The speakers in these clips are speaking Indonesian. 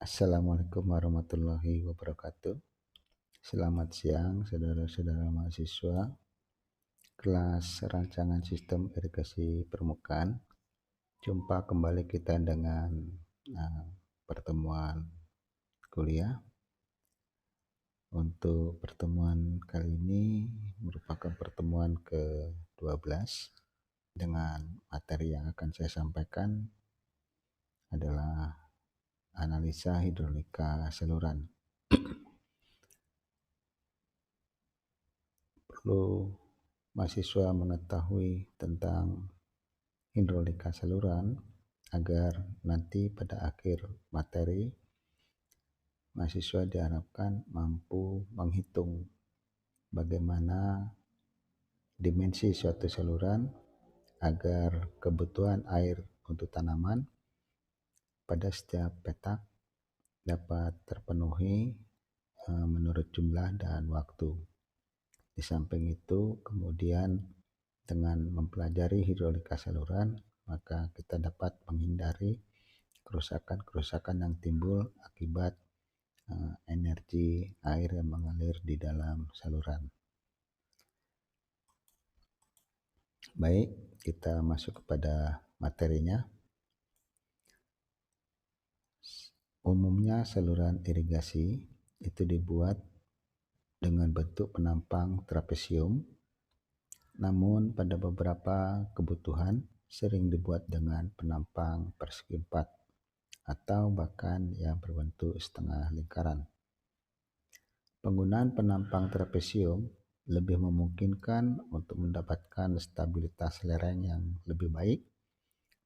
Assalamualaikum warahmatullahi wabarakatuh. Selamat siang saudara-saudara mahasiswa kelas rancangan sistem irigasi permukaan. Jumpa kembali kita dengan pertemuan kuliah. Untuk pertemuan kali ini merupakan pertemuan ke-12 dengan materi yang akan saya sampaikan adalah analisa hidrolika saluran. Perlu mahasiswa mengetahui tentang hidrolika saluran agar nanti pada akhir materi mahasiswa diharapkan mampu menghitung bagaimana dimensi suatu saluran agar kebutuhan air untuk tanaman pada setiap petak dapat terpenuhi menurut jumlah dan waktu. Di samping itu, kemudian dengan mempelajari hidrolika saluran, maka kita dapat menghindari kerusakan-kerusakan yang timbul akibat energi air yang mengalir di dalam saluran. Baik, kita masuk kepada materinya. Umumnya saluran irigasi itu dibuat dengan bentuk penampang trapesium, namun pada beberapa kebutuhan sering dibuat dengan penampang persegi 4 atau bahkan yang berbentuk setengah lingkaran. Penggunaan penampang trapesium lebih memungkinkan untuk mendapatkan stabilitas lereng yang lebih baik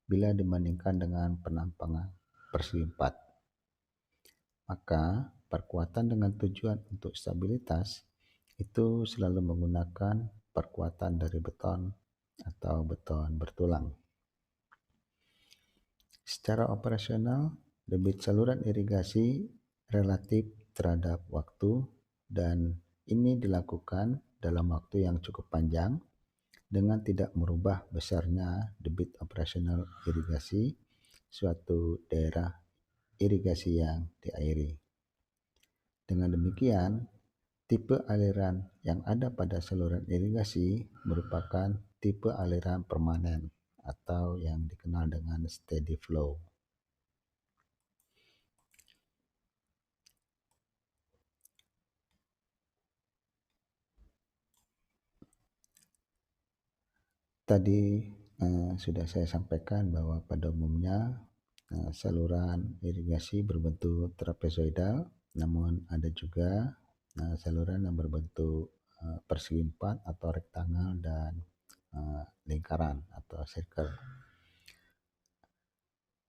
bila dibandingkan dengan penampang persegi 4. Maka perkuatan dengan tujuan untuk stabilitas itu selalu menggunakan perkuatan dari beton atau beton bertulang. Secara operasional, debit saluran irigasi relatif terhadap waktu dan ini dilakukan dalam waktu yang cukup panjang dengan tidak merubah besarnya debit operasional irigasi suatu daerah irigasi yang diairi. Dengan demikian, tipe aliran yang ada pada saluran irigasi merupakan tipe aliran permanen atau yang dikenal dengan steady flow. Tadi sudah saya sampaikan bahwa pada umumnya saluran irigasi berbentuk trapezoidal, namun ada juga saluran yang berbentuk persegi 4 atau rektangle dan lingkaran atau circle.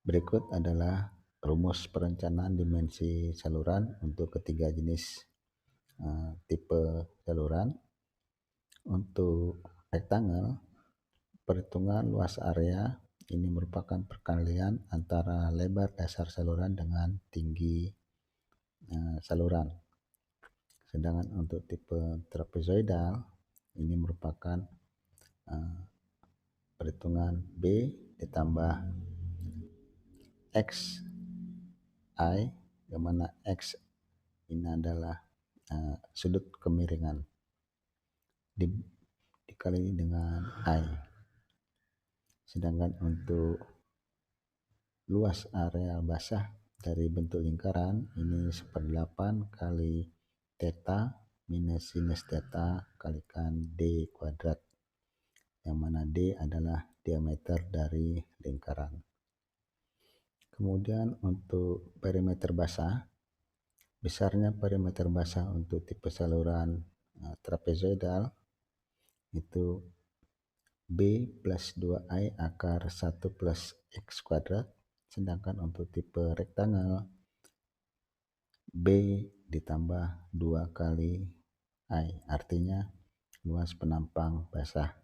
Berikut adalah rumus perencanaan dimensi saluran untuk ketiga jenis tipe saluran. Untuk rektangle, perhitungan luas area ini merupakan perkalian antara lebar dasar saluran dengan tinggi saluran. Sedangkan untuk tipe trapezoidal ini merupakan perhitungan B ditambah X I, yang mana X ini adalah sudut kemiringan dikali dengan I. Sedangkan untuk luas area basah dari bentuk lingkaran ini 1/8 kali theta minus sinus theta kalikan D kuadrat, yang mana D adalah diameter dari lingkaran. Kemudian untuk perimeter basah, besarnya perimeter basah untuk tipe saluran trapezoidal itu B plus 2I akar 1 plus X kuadrat. Sedangkan untuk tipe rektangle B ditambah 2 kali I, artinya luas penampang basah.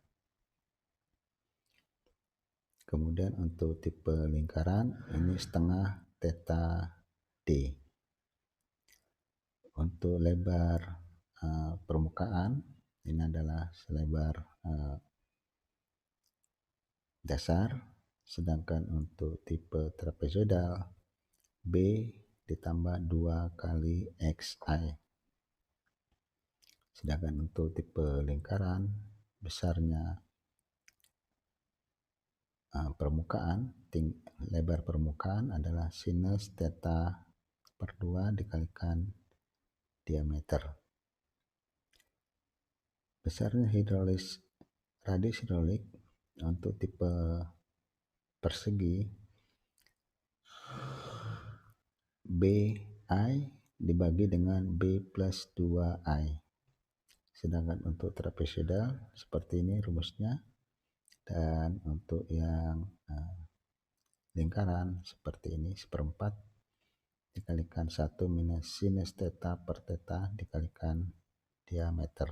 Kemudian untuk tipe lingkaran ini setengah theta D. Untuk lebar permukaan ini adalah selebar dasar. Sedangkan untuk tipe trapezoidal B ditambah 2 kali XI. Sedangkan untuk tipe lingkaran, besarnya permukaan, lebar permukaan adalah sinus theta per 2 dikalikan diameter. Besarnya radius hidrolik untuk tipe persegi BI dibagi dengan B plus 2I. Sedangkan untuk trapezoidal seperti ini rumusnya, dan untuk yang lingkaran seperti ini, 1/4 dikalikan 1 minus sinus theta per theta dikalikan diameter.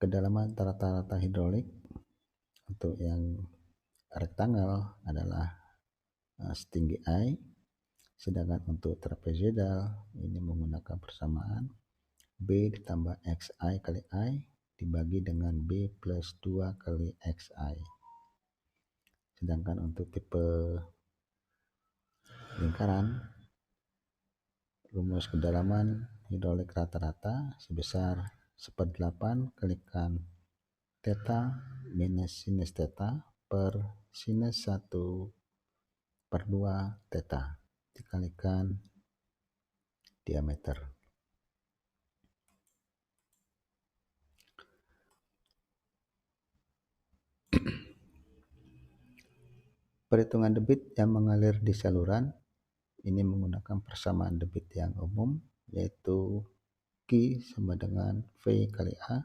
Kedalaman rata-rata hidrolik untuk yang rektangle adalah setinggi I, sedangkan untuk trapezoidal ini menggunakan persamaan B ditambah XI kali I dibagi dengan B plus 2 kali XI. Sedangkan untuk tipe lingkaran, rumus kedalaman hidrolik rata-rata sebesar 1/8 kalikan theta minus sinus theta per sinus 1/2 theta dikalikan diameter. Perhitungan debit yang mengalir di saluran ini menggunakan persamaan debit yang umum, yaitu Q sama dengan V kali A,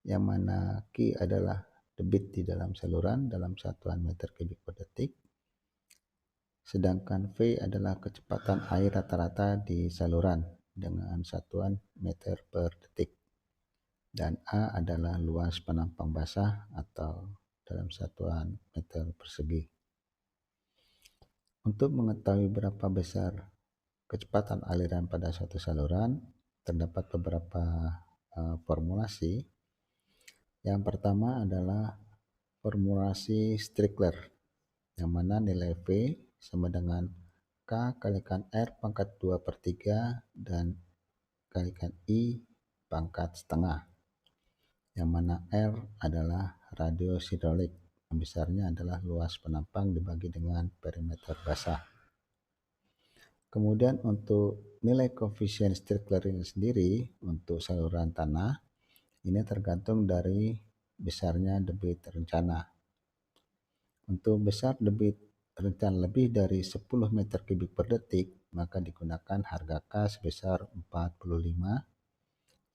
yang mana Q adalah debit di dalam saluran dalam satuan meter kubik per detik, sedangkan V adalah kecepatan air rata-rata di saluran dengan satuan meter per detik, dan A adalah luas penampang basah atau dalam satuan meter persegi. Untuk mengetahui berapa besar kecepatan aliran pada suatu saluran, terdapat beberapa formulasi. Yang pertama adalah formulasi Strickler, yang mana nilai V sama dengan K kalikan R pangkat 2/3 dan kalikan I pangkat setengah, yang mana R adalah radius hidrolik, yang besarnya adalah luas penampang dibagi dengan perimeter basah. Kemudian untuk nilai koefisien Strickler ini sendiri untuk saluran tanah ini tergantung dari besarnya debit rencana. Untuk besar debit rencana lebih dari 10 meter kubik per detik, maka digunakan harga K sebesar 45.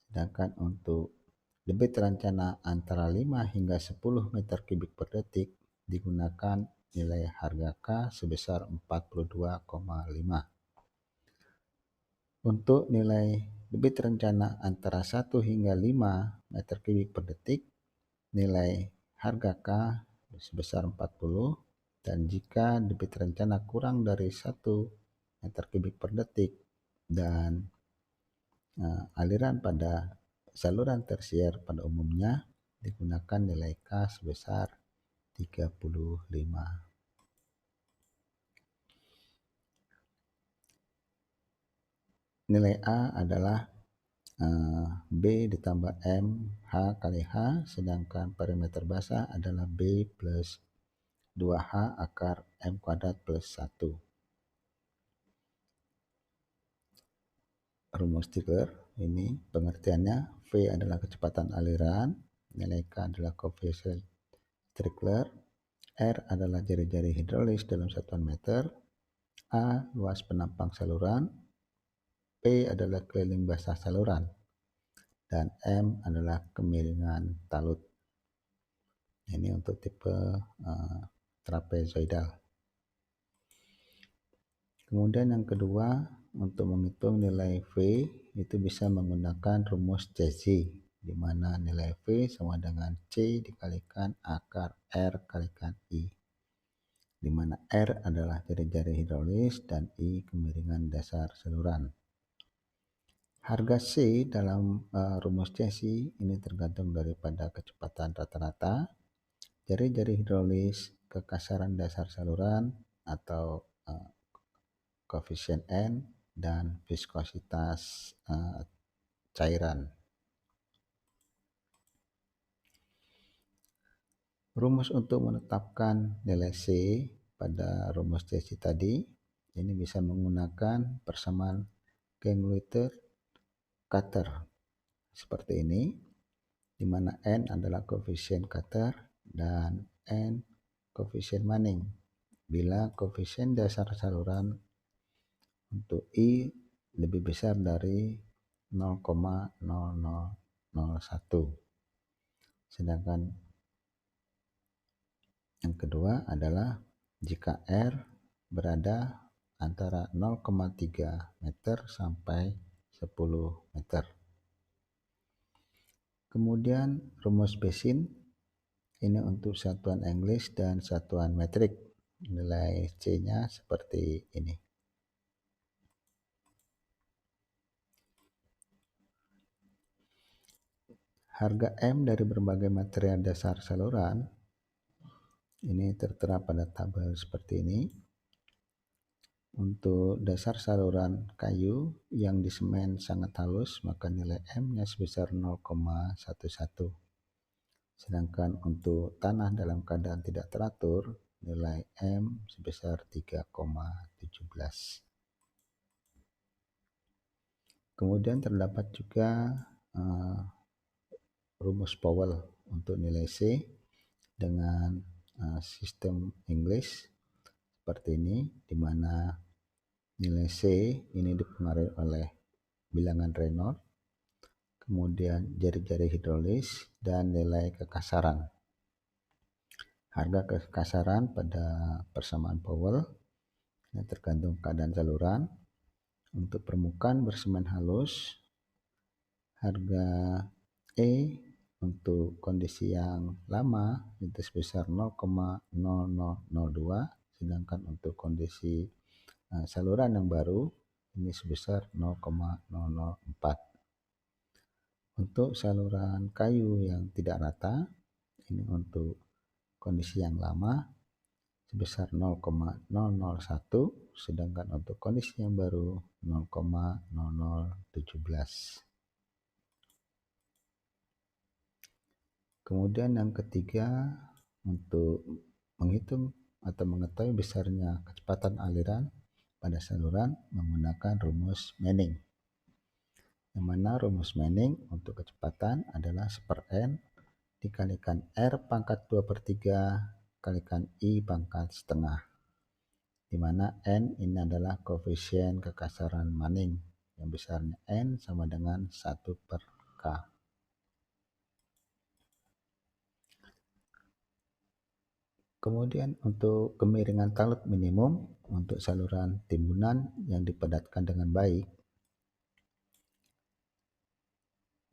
Sedangkan untuk debit rencana antara 5 hingga 10 meter kubik per detik digunakan nilai harga K sebesar 42,5. Untuk nilai debit rencana antara 1 hingga 5 meter kubik per detik, nilai harga K sebesar 40, dan jika debit rencana kurang dari 1 meter kubik per detik dan aliran pada saluran tersier pada umumnya digunakan nilai K sebesar 35. Nilai A adalah B ditambah M H kali H, sedangkan perimeter basah adalah B plus 2H akar M kuadrat plus 1. Rumus Strickler ini pengertiannya: V adalah kecepatan aliran, nilai K adalah koefisien Strickler, R adalah jari-jari hidrolis dalam satuan meter, A luas penampang saluran, P adalah keliling basah saluran, dan M adalah kemiringan talut. Ini untuk tipe trapezoidal. Kemudian yang kedua, untuk menghitung nilai V itu bisa menggunakan rumus CZ, di mana nilai V sama dengan C dikalikan akar R kalikan I, di mana R adalah jari-jari hidrolis dan I kemiringan dasar saluran. Harga C dalam rumus CZ ini tergantung daripada kecepatan rata-rata, jari-jari hidrolis, kekasaran dasar saluran, atau koefisien N dan viskositas cairan. Rumus untuk menetapkan nilai C pada rumus DC tadi ini bisa menggunakan persamaan Gauge-Luther Cutter seperti ini, di mana N adalah koefisien Cutter dan N koefisien Manning. Bila koefisien dasar saluran untuk I lebih besar dari 0,0001. Sedangkan yang kedua adalah jika R berada antara 0,3 meter sampai 10 meter. Kemudian rumus Bécin ini untuk satuan English dan satuan metrik. Nilai C-nya seperti ini. Harga M dari berbagai material dasar saluran ini tertera pada tabel seperti ini. Untuk dasar saluran kayu yang disemen sangat halus, maka nilai M-nya sebesar 0,11. Sedangkan untuk tanah dalam keadaan tidak teratur, nilai M sebesar 3,17. Kemudian terdapat juga rumus Powell untuk nilai C dengan sistem English seperti ini, di mana nilai C ini dipengaruhi oleh bilangan Reynolds, kemudian jari-jari hidrolis, dan nilai kekasaran. Harga kekasaran pada persamaan Powell ini tergantung keadaan saluran. Untuk permukaan bersemen halus, harga E untuk kondisi yang lama itu sebesar 0,0002, sedangkan untuk kondisi saluran yang baru ini sebesar 0,004. Untuk saluran kayu yang tidak rata, ini untuk kondisi yang lama sebesar 0,001, sedangkan untuk kondisi yang baru 0,0017. Kemudian yang ketiga, untuk menghitung atau mengetahui besarnya kecepatan aliran pada saluran menggunakan rumus Manning. Yang mana rumus Manning untuk kecepatan adalah 1/n dikalikan R pangkat 2/3 kalikan I pangkat setengah, di mana N ini adalah koefisien kekasaran Manning yang besarnya N sama dengan 1/K. Kemudian untuk kemiringan talut minimum untuk saluran timbunan yang dipadatkan dengan baik,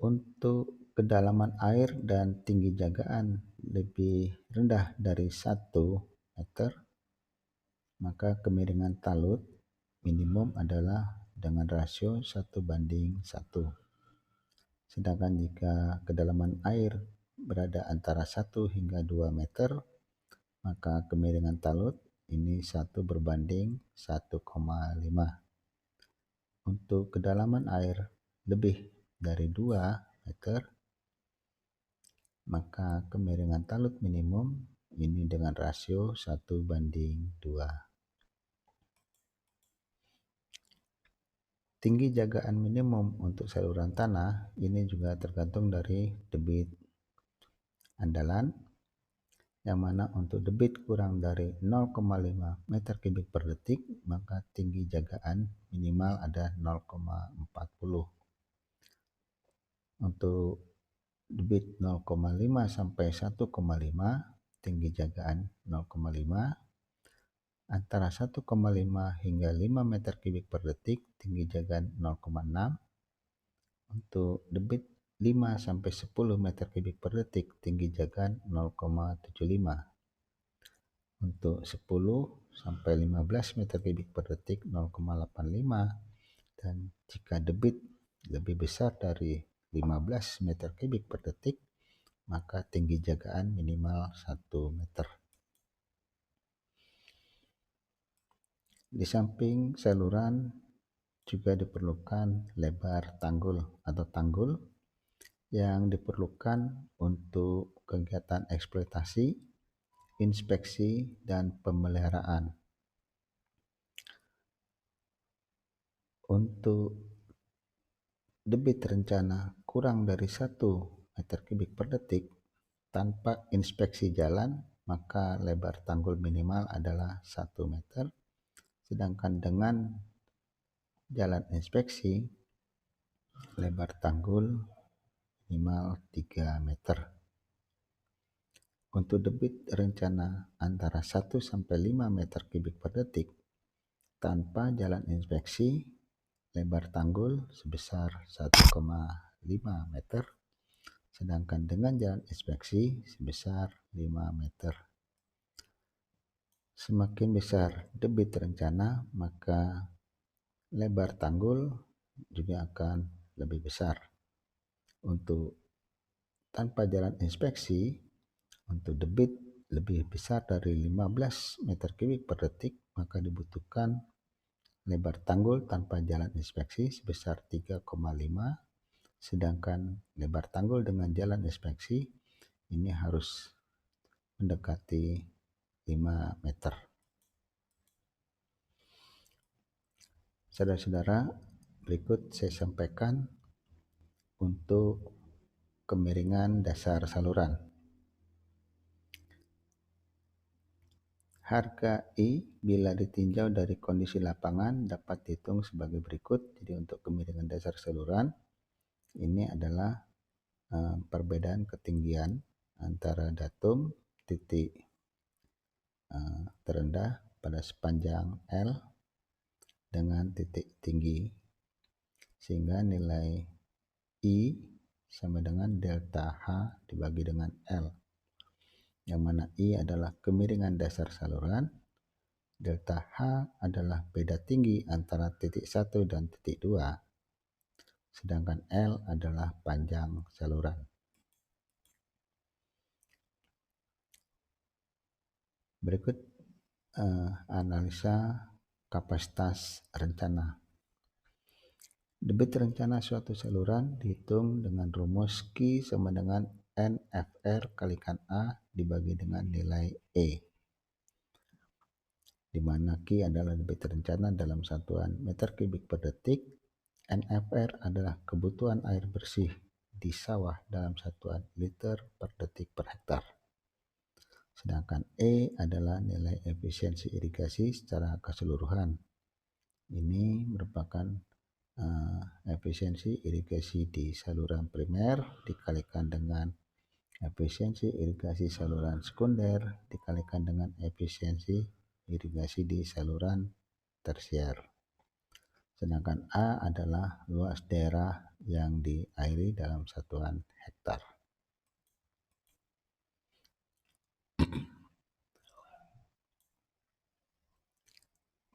untuk kedalaman air dan tinggi jagaan lebih rendah dari 1 meter, maka kemiringan talut minimum adalah dengan rasio 1:1. Sedangkan jika kedalaman air berada antara 1 hingga 2 meter, maka kemiringan talut ini 1:1,5. Untuk kedalaman air lebih dari 2 meter, maka kemiringan talut minimum ini dengan rasio 1:2. Tinggi jagaan minimum untuk saluran tanah ini juga tergantung dari debit andalan, yang mana untuk debit kurang dari 0,5 meter kubik per detik, maka tinggi jagaan minimal ada 0,40. Untuk debit 0,5 sampai 1,5, tinggi jagaan 0,5. Antara 1,5 hingga 5 meter kubik per detik, tinggi jagaan 0,6. Untuk debit 5 sampai 10 meter kubik per detik, tinggi jagaan 0,75. Untuk 10 sampai 15 meter kubik per detik 0,85, dan jika debit lebih besar dari 15 meter kubik per detik, maka tinggi jagaan minimal 1 meter. Di samping saluran juga diperlukan lebar tanggul atau tanggul yang diperlukan untuk kegiatan eksploitasi, inspeksi, dan pemeliharaan. Untuk debit rencana kurang dari 1 meter kubik per detik tanpa inspeksi jalan, maka lebar tanggul minimal adalah 1 meter, sedangkan dengan jalan inspeksi, lebar tanggul minimal 3 meter. Untuk debit rencana antara 1 sampai 5 meter kubik per detik tanpa jalan inspeksi, lebar tanggul sebesar 1,5 meter, sedangkan dengan jalan inspeksi sebesar 5 meter. Semakin besar debit rencana, maka lebar tanggul juga akan lebih besar. Untuk tanpa jalan inspeksi, untuk debit lebih besar dari 15 meter kubik per detik, maka dibutuhkan lebar tanggul tanpa jalan inspeksi sebesar 3,5, sedangkan lebar tanggul dengan jalan inspeksi ini harus mendekati 5 meter. Saudara-saudara, berikut saya sampaikan untuk kemiringan dasar saluran. Harga I bila ditinjau dari kondisi lapangan dapat dihitung sebagai berikut. Jadi untuk kemiringan dasar saluran ini adalah perbedaan ketinggian antara datum titik terendah pada sepanjang L dengan titik tinggi, sehingga nilai I sama dengan delta H dibagi dengan L, yang mana I adalah kemiringan dasar saluran, delta H adalah beda tinggi antara titik 1 dan titik 2, sedangkan L adalah panjang saluran. Berikut analisa kapasitas rencana. Debit rencana suatu saluran dihitung dengan rumus Q sama dengan NFR kalikan A dibagi dengan nilai E, di mana Q adalah debit rencana dalam satuan meter kubik per detik, NFR adalah kebutuhan air bersih di sawah dalam satuan liter per detik per hektar, sedangkan E adalah nilai efisiensi irigasi secara keseluruhan. Ini merupakan efisiensi irigasi di saluran primer dikalikan dengan efisiensi irigasi saluran sekunder dikalikan dengan efisiensi irigasi di saluran tersier. Sedangkan A adalah luas daerah yang diairi dalam satuan hektar.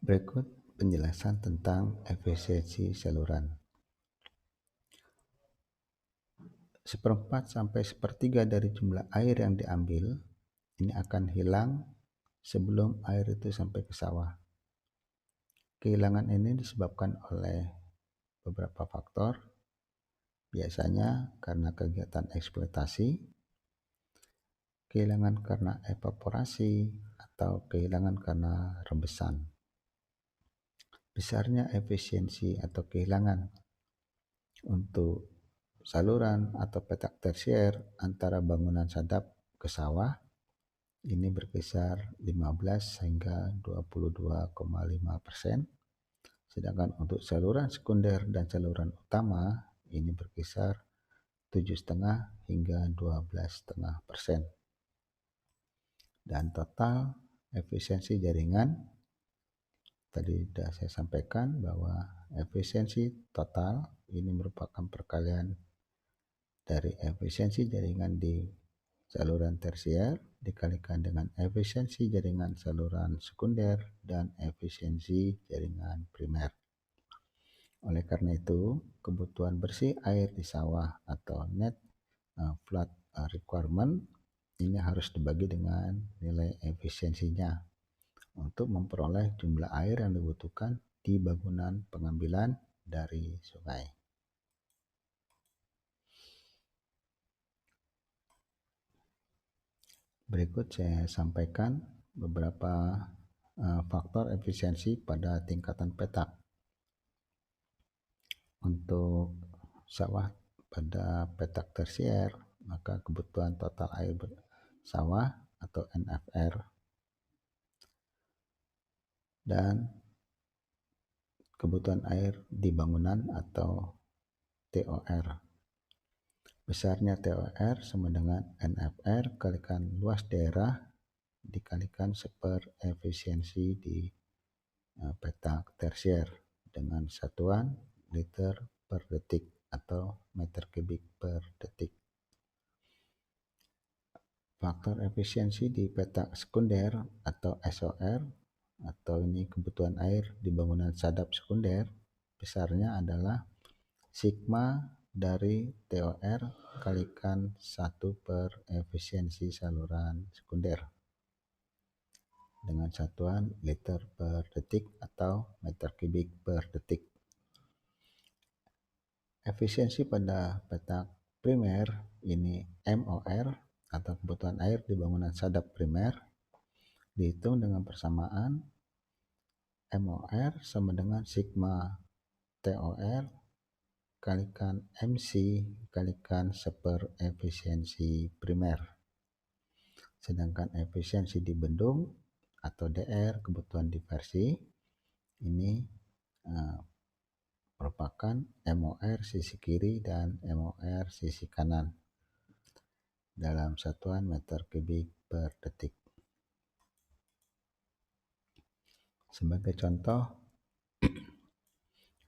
Berikut penjelasan tentang efisiensi saluran. 1/4 sampai 1/3 dari jumlah air yang diambil ini akan hilang sebelum air itu sampai ke sawah. Kehilangan ini disebabkan oleh beberapa faktor, biasanya karena kegiatan eksploitasi, kehilangan karena evaporasi, atau kehilangan karena rembesan. Besarnya efisiensi atau kehilangan untuk saluran atau petak tersier antara bangunan sadap ke sawah ini berkisar 15 hingga 22,5%, sedangkan untuk saluran sekunder dan saluran utama ini berkisar 7,5 hingga 12,5%. Dan total efisiensi jaringan tadi sudah saya sampaikan bahwa efisiensi total ini merupakan perkalian dari efisiensi jaringan di saluran tersier dikalikan dengan efisiensi jaringan saluran sekunder dan efisiensi jaringan primer. Oleh karena itu, kebutuhan bersih air di sawah atau net flood requirement ini harus dibagi dengan nilai efisiensinya. untuk memperoleh jumlah air yang dibutuhkan di bangunan pengambilan dari sungai. Berikut saya sampaikan beberapa faktor efisiensi pada tingkatan petak. Untuk sawah pada petak tersier, maka kebutuhan total air sawah atau NFR dan kebutuhan air di bangunan atau TOR. Besarnya TOR sama dengan NFR kalikan luas daerah dikalikan efisiensi di petak tersier dengan satuan liter per detik atau meter kubik per detik. Faktor efisiensi di petak sekunder atau SOR atau ini kebutuhan air di bangunan sadap sekunder besarnya adalah sigma dari TOR kalikan 1 per efisiensi saluran sekunder dengan satuan liter per detik atau meter kubik per detik. Efisiensi pada petak primer ini MOR atau kebutuhan air di bangunan sadap primer dihitung dengan persamaan MOR sama dengan sigma TOR kalikan MC kalikan seper efisiensi primer. Sedangkan efisiensi di bendung atau DR kebutuhan diversi ini merupakan MOR sisi kiri dan MOR sisi kanan dalam satuan meter kubik per detik. Sebagai contoh,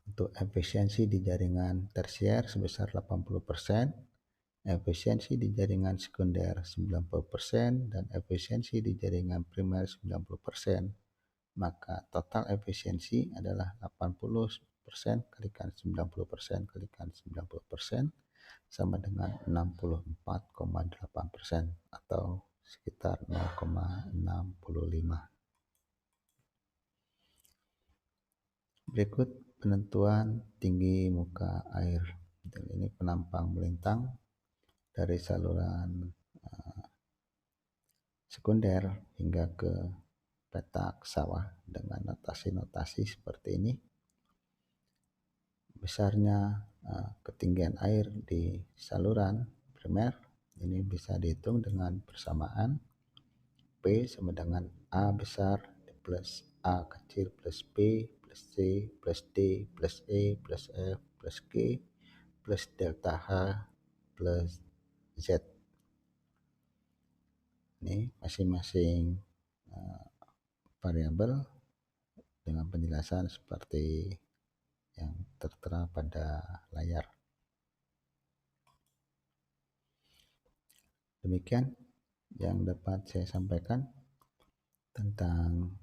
untuk efisiensi di jaringan tersier sebesar 80%, efisiensi di jaringan sekunder 90%, dan efisiensi di jaringan primer 90%, maka total efisiensi adalah 80% kalikan 90% kalikan 90% sama dengan 64,8% atau sekitar 0,65. Berikut penentuan tinggi muka air. Ini penampang melintang dari saluran sekunder hingga ke petak sawah dengan notasi-notasi seperti ini. Besarnya ketinggian air di saluran primer ini bisa dihitung dengan persamaan P sama dengan A besar plus A kecil plus B plus C plus D plus E plus F plus G plus delta H plus Z. Ini masing-masing variabel dengan penjelasan seperti yang tertera pada layar. Demikian yang dapat saya sampaikan tentang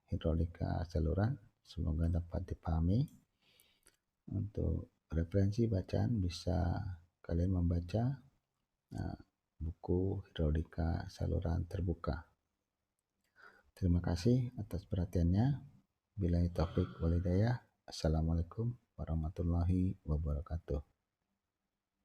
hidrolika saluran. Semoga dapat dipahami. Untuk referensi bacaan bisa kalian membaca buku hidrolika saluran terbuka. Terima kasih atas perhatiannya. Billahi taufik wal hidayah. Assalamualaikum warahmatullahi wabarakatuh.